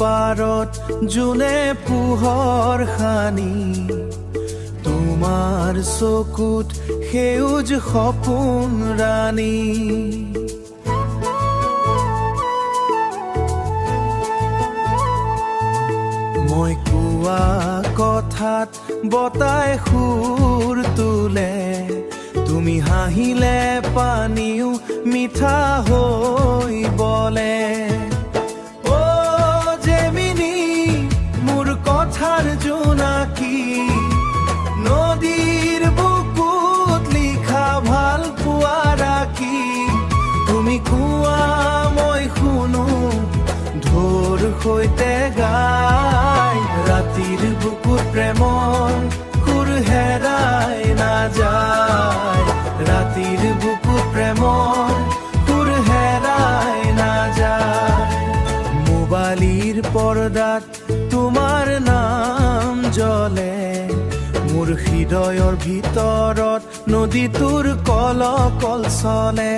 পাৰত জোনে পোহৰ সানি তোমাৰ চকুত সেউজ সপোন ৰাণী মই কোৱা কথাত বতাই সুৰ তোলে তুমি হাঁহিলে পানীও মিঠা হৈ বলে অ জেমিনি মোৰ কথাৰ জোনাকী নদীৰ বুকুত লিখা ভাল পোৱা ৰাখি তুমি কোৱা মই শুনো ঢৌৰ সৈতে গাই ৰাতিৰ বুকুত প্ৰেমৰ সুৰ হেৰাই নাযায় ৰাতিৰ বুকুত প্ৰেমৰ সুৰ হেৰাই নাযায় মোবাইলৰ পৰ্দাত তোমাৰ নাম জ্বলে মোৰ হৃদয়ৰ ভিতৰত নদীটোৰ কলকল চলে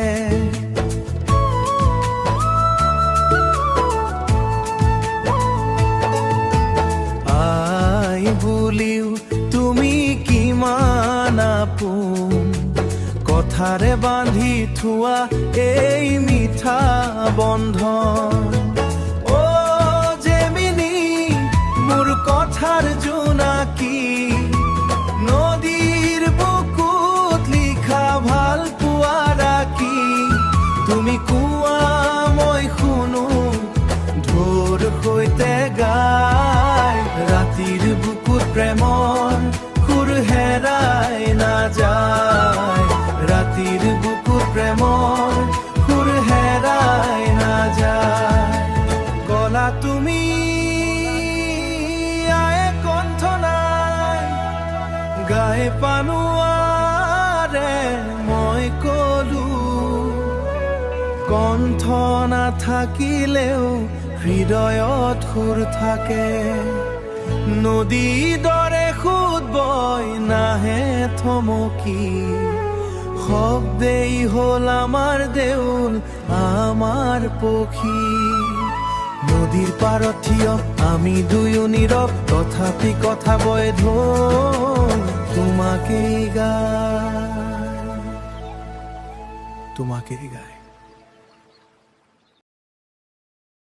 আই বুলিও তুমি কিমান আপোন কথাৰে বান্ধি থোৱা এই মিঠা বন্ধন অ জেমিনি মোৰ কথাৰ জোনাকী নদীৰ বুকুত লিখা ভাল পোৱা ৰাখি তুমি কোৱা মই শুনো ঢৌৰ সৈতে গাই ৰাতিৰ বুকুত প্ৰেমৰ সুৰ হেৰাই নাযায় ৰাতিৰ বুকুত প্ৰেমৰ সুৰ হেৰাই নাযায় গলা তুমি আয়ে কণ্ঠ নাই গাই পানোৱাৰে মই কলো কণ্ঠ নাথাকিলেও হৃদয়ত সুৰ থাকে নদী দৰে সুত বয় নাহে থমকি শব্দেই হ'ল আমাৰ দেউল আমাৰ পক্ষী নদীৰ পাৰত থিয় আমি দুয়ো নীৰৱ তথাপি কথা বয় ঢৌল তোমাকেই গায়